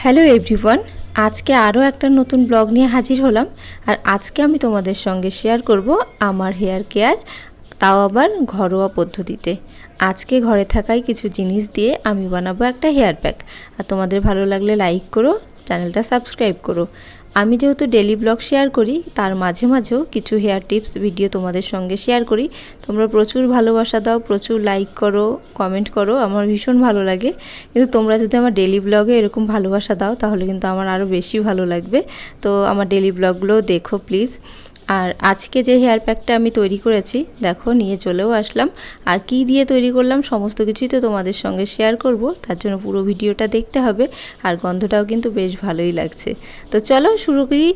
Hello everyone, আজকে আরও একটা নতুন ব্লগ নিয়ে হাজির হলাম। আর আজকে আমি তোমাদের সঙ্গে শেয়ার করব আমার হেয়ার কেয়ার, তাও আবার ঘরোয়া পদ্ধতিতে। আজকে ঘরে থাকাই কিছু জিনিস দিয়ে আমি বানাবো একটা হেয়ার প্যাক। আর তোমাদের ভালো লাগলে লাইক করো, চ্যানেলটা সাবস্ক্রাইব করো। আমি যেহেতু ডেলি ব্লগ শেয়ার করি, তার মাঝে মাঝেও কিছু হেয়ার টিপস ভিডিও তোমাদের সঙ্গে শেয়ার করি। তোমরা প্রচুর ভালোবাসা দাও, প্রচুর লাইক করো, কমেন্ট করো, আমার ভীষণ ভালো লাগে। কিন্তু তোমরা যদি আমার ডেলি ব্লগে এরকম ভালোবাসা দাও তাহলে কিন্তু আমার আরও বেশি ভালো লাগবে। তো আমার ডেলি ব্লগগুলো দেখো প্লিজ। আর আজকে যে হেয়ার প্যাকটা আমি তৈরি করেছি, দেখো নিয়ে চলেও আসলাম। আর কি দিয়ে তৈরি করলাম সমস্ত কিছুই তো তোমাদের সঙ্গে শেয়ার করব, তার জন্য পুরো ভিডিওটা দেখতে হবে। আর গন্ধটাও কিন্তু বেশ ভালোই লাগছে। তো চলো শুরু করি।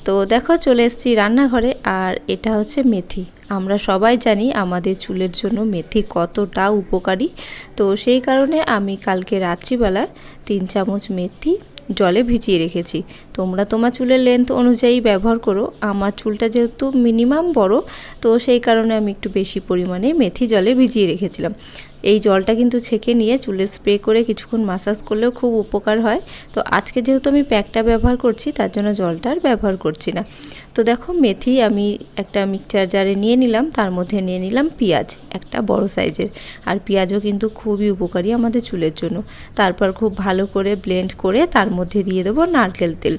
তো দেখো চলে এসেছি রান্নাঘরে। আর এটা হচ্ছে মেথি। আমরা সবাই জানি আমাদের চুলের জন্য মেথি কতটা উপকারী। তো সেই কারণে আমি কালকে রাত্রিবেলা 3 চামচ মেথি জলে ভিজিয়ে রেখেছি। তোমরা তোমার চুলের লেন্থ অনুযায়ী ব্যবহার করো। আমার চুলটা যেহেতু মিনিমাম বড়, তো সেই কারণে আমি একটু বেশি পরিমাণে মেথি জলে ভিজিয়ে রেখেছিলাম। এই জলটা কিন্তু ছেঁকে নিয়ে চুলে স্প্রে করে কিছুক্ষণ মাসাজ করলেও খুব উপকার হয়। তো আজকে যেহেতু আমি প্যাকটা ব্যবহার করছি, তার জন্য জলটা আর ব্যবহার করছি না। তো দেখো মেথি আমি একটা মিক্সচার জারে নিয়ে নিলাম, তার মধ্যে নিয়ে নিলাম পেঁয়াজ একটা বড় সাইজের। আর পেঁয়াজও কিন্তু খুবই উপকারী আমাদের চুলের জন্য। তারপর খুব ভালো করে ব্লেন্ড করে তার মধ্যে দিয়ে দেবো নারকেল তেল।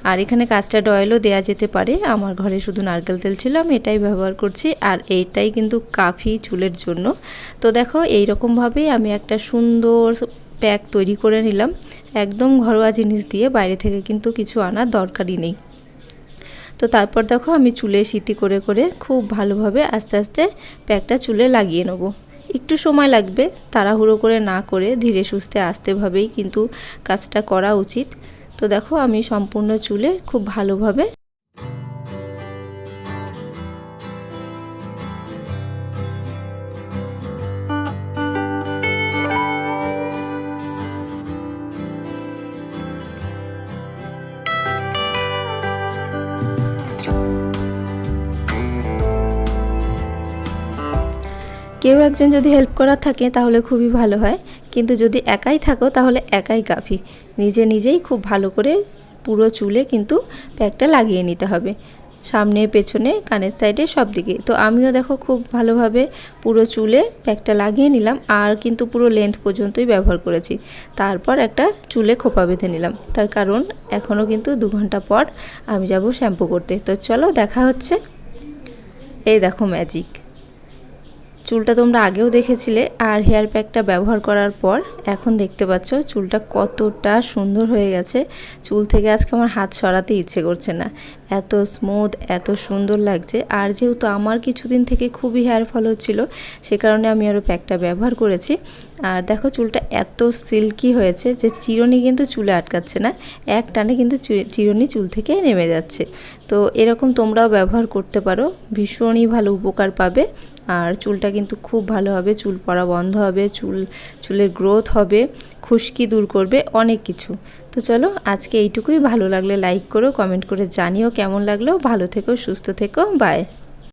আর এখানে কাস্টার্ড অয়েলও দেওয়া যেতে পারে, আমার ঘরে শুধু নারকেল তেল ছিল, আমি এটাই ব্যবহার করছি। আর এইটাই কিন্তু কাফি চুলের জন্য। তো দেখো এইরকমভাবেই আমি একটা সুন্দর প্যাক তৈরি করে নিলাম, একদম ঘরোয়া জিনিস দিয়ে, বাইরে থেকে কিন্তু কিছু আনার দরকারই নেই। তো তারপর দেখো আমি চুলে সিটি করে করে খুব ভালোভাবে আস্তে আস্তে প্যাকটা চুলে লাগিয়ে নেব। একটু সময় লাগবে, তাড়াহুড়ো করে না করে ধীরে সুস্থে আস্তেভাবেই কিন্তু কাজটা করা উচিত। তো দেখো আমি সম্পূর্ণ চুলে খুব ভালোভাবে কেউ একজন যদি হেল্প করার থাকে তাহলে খুবই ভালো হয়, কিন্তু যদি একাই থাকো তাহলে একাই কাফি। নিজে নিজেই খুব ভালো করে পুরো চুলে কিন্তু প্যাকটা লাগিয়ে নিতে হবে, সামনে পেছনে কানের সাইডে সব দিকে। তো আমিও দেখো খুব ভালোভাবে পুরো চুলে প্যাকটা লাগিয়ে নিলাম, আর কিন্তু পুরো লেন্থ পর্যন্তই ব্যবহার করেছি। তারপর একটা চুলে খোপা বেঁধে নিলাম, তার কারণ এখনও কিন্তু 2 ঘন্টা পর আমি যাব শ্যাম্পু করতে। তো চলো দেখা হচ্ছে। এই দেখো ম্যাজিক, চুলটা তোমরা আগেও দেখেছিলে, আর হেয়ার প্যাকটা ব্যবহার করার পর এখন দেখতে পাচ্ছ চুলটা কতটা সুন্দর হয়ে গেছে। চুল থেকে আজকে আমার হাত সরাতে ইচ্ছে করছে না, এত স্মুথ, এত সুন্দর লাগছে। আর যেহেতু আমার কিছুদিন থেকে খুবই হেয়ার ফল হচ্ছিল, সে কারণে আমি আরও প্যাকটা ব্যবহার করেছি। আর দেখো চুলটা এত সিল্কি হয়েছে যে চিরুনি কিন্তু চুলে আটকাচ্ছে না, এক টানে কিন্তু চিরুনি চুল থেকে নেমে যাচ্ছে। তো এরকম তোমরাও ব্যবহার করতে পারো, ভীষণই ভালো উপকার পাবে। আর চুলটা কিন্তু খুব ভালো হবে, চুল পড়া বন্ধ হবে, চুলের গ্রোথ হবে, খুশকি দূর করবে, অনেক কিছু। তো চলো আজকে এইটুকুই। ভালো লাগলে লাইক করো, কমেন্ট করে জানিও কেমন লাগলো। ভালো থেকো, সুস্থ থেকো, বাই।